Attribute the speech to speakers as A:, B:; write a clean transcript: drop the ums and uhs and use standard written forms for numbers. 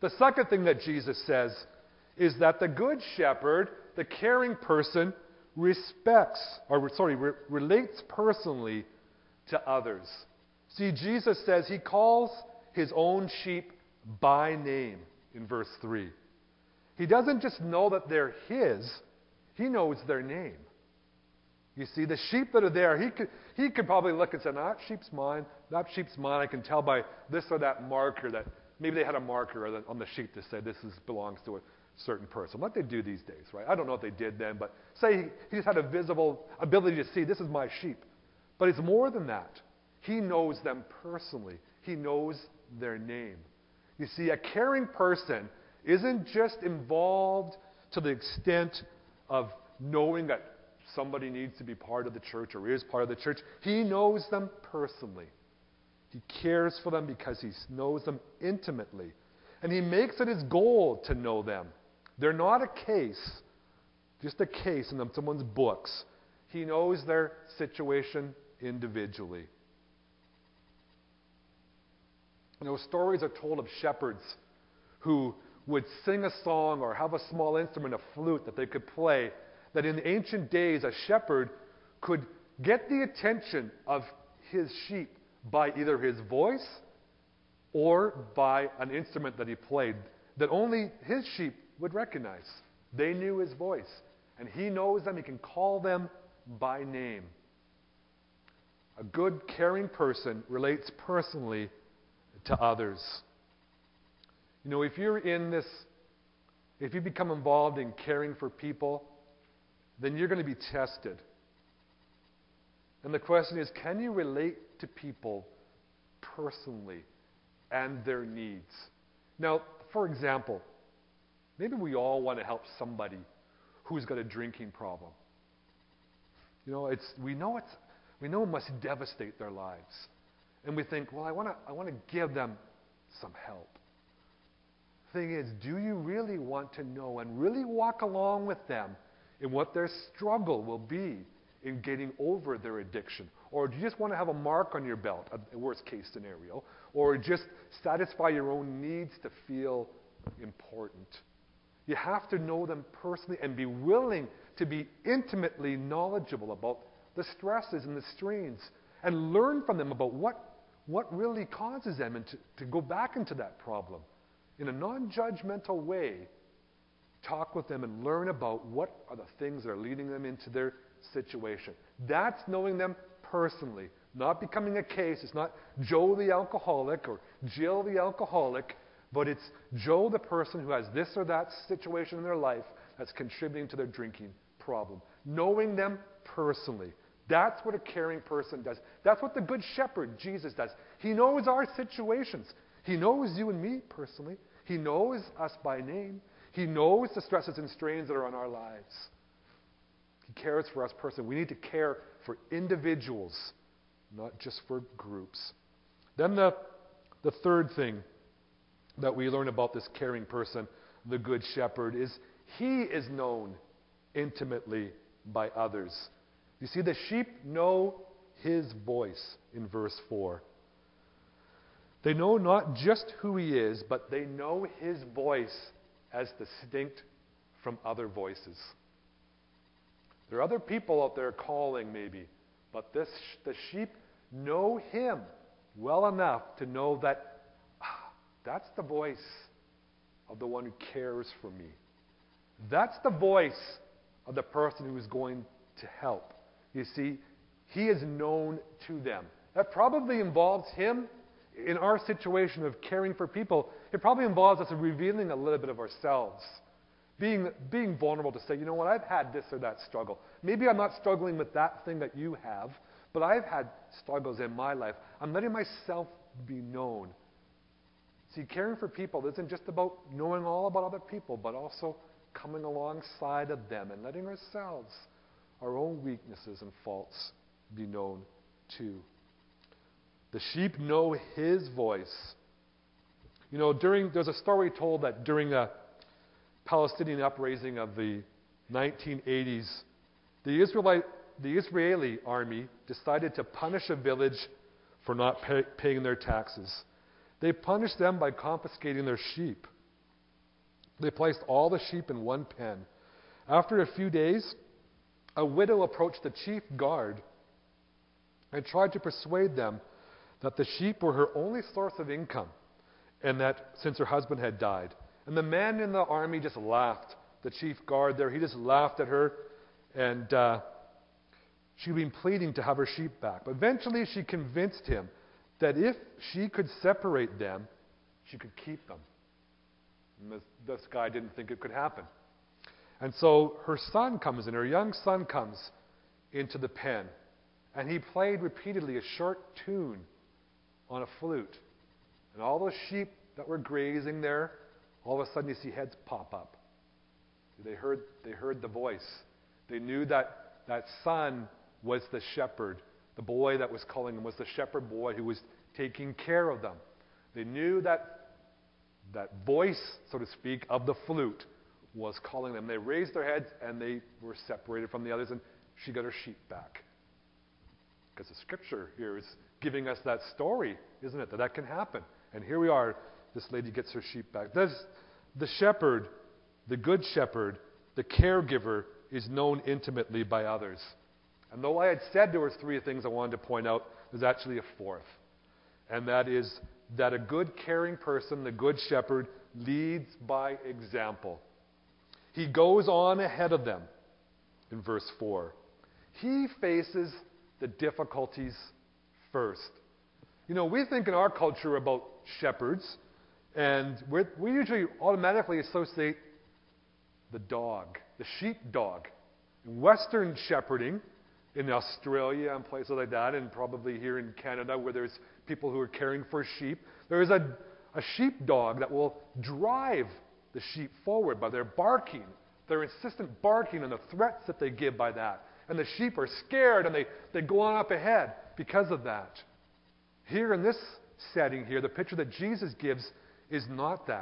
A: The second thing that Jesus says is that the good shepherd, the caring person, relates personally to others. See, Jesus says he calls his own sheep by name in verse 3. He doesn't just know that they're his, he knows their name. You see, the sheep that are there, he could probably look and say, no, that sheep's mine. I can tell by this or that marker that maybe they had a marker on the sheep to say this belongs to a certain person. What they do these days, right? I don't know if they did then, but say he just had a visible ability to see this is my sheep. But it's more than that. He knows them personally. He knows their name. You see, a caring person isn't just involved to the extent of knowing that somebody needs to be part of the church or is part of the church. He knows them personally. He cares for them because he knows them intimately. And he makes it his goal to know them. They're not a case, just a case in someone's books. He knows their situation individually. You know, stories are told of shepherds who would sing a song or have a small instrument, a flute that they could play, that in ancient days a shepherd could get the attention of his sheep by either his voice or by an instrument that he played that only his sheep would recognize. They knew his voice, and he knows them. He can call them by name. A good, caring person relates personally to others. You know, if you become involved in caring for people, then you're going to be tested. And the question is, can you relate to people personally and their needs? Now, for example, maybe we all want to help somebody who's got a drinking problem. You know, we know it must devastate their lives. And we think, well, I want to give them some help. The thing is, do you really want to know and really walk along with them in what their struggle will be in getting over their addiction? Or do you just want to have a mark on your belt, a worst case scenario, or just satisfy your own needs to feel important? You have to know them personally and be willing to be intimately knowledgeable about the stresses and the strains and learn from them about what really causes them and to go back into that problem in a non-judgmental way. Talk with them and learn about what are the things that are leading them into their situation. That's knowing them personally, not becoming a case. It's not Joe the alcoholic or Jill the alcoholic, but it's Joe the person who has this or that situation in their life that's contributing to their drinking problem. Knowing them personally. That's what a caring person does. That's what the Good Shepherd, Jesus, does. He knows our situations. He knows you and me personally. He knows us by name. He knows the stresses and strains that are on our lives. He cares for us personally. We need to care for individuals, not just for groups. Then the third thing that we learn about this caring person, the Good Shepherd, is he is known intimately by others. You see, the sheep know his voice in verse 4. They know not just who he is, but they know his voice as distinct from other voices. There are other people out there calling maybe, but the sheep know him well enough to know that that's the voice of the one who cares for me. That's the voice of the person who is going to help. You see, he is known to them. That probably involves him in our situation of caring for people. It probably involves us revealing a little bit of ourselves. Being vulnerable to say, you know what, I've had this or that struggle. Maybe I'm not struggling with that thing that you have, but I've had struggles in my life. I'm letting myself be known. See, caring for people isn't just about knowing all about other people, but also coming alongside of them and letting ourselves, our own weaknesses and faults, be known too. The sheep know his voice. You know, there's a story told that during a Palestinian uprising of the 1980s, the Israeli army decided to punish a village for not paying their taxes. They punished them by confiscating their sheep. They placed all the sheep in one pen. After a few days, a widow approached the chief guard and tried to persuade them that the sheep were her only source of income, and that since her husband had died. And the man in the army just laughed. The chief guard there, he just laughed at her, and she'd been pleading to have her sheep back. But eventually she convinced him that if she could separate them, she could keep them. And this guy didn't think it could happen. And so her son comes in, her young son comes into the pen, and he played repeatedly a short tune on a flute. And all those sheep that were grazing there, all of a sudden you see heads pop up. They heard the voice. They knew that that son was the shepherd. The boy that was calling him was the shepherd boy who was taking care of them. They knew that voice, so to speak, of the flute was calling them. They raised their heads and they were separated from the others, and she got her sheep back. Because the scripture here is giving us that story, isn't it? That can happen. And here we are, this lady gets her sheep back. The shepherd, the good shepherd, the caregiver, is known intimately by others. And though I had said there were three things I wanted to point out, there's actually a fourth. And that is that a good caring person, the good shepherd, leads by example. He goes on ahead of them in verse 4. He faces the difficulties first. You know, we think in our culture about shepherds, and we usually automatically associate the dog, the sheepdog. In Western shepherding, in Australia and places like that, and probably here in Canada where there's people who are caring for sheep, there is a sheepdog that will drive the sheep forward by their barking, their insistent barking and the threats that they give by that. And the sheep are scared and they go on up ahead because of that. Here in this setting here, the picture that Jesus gives is not that.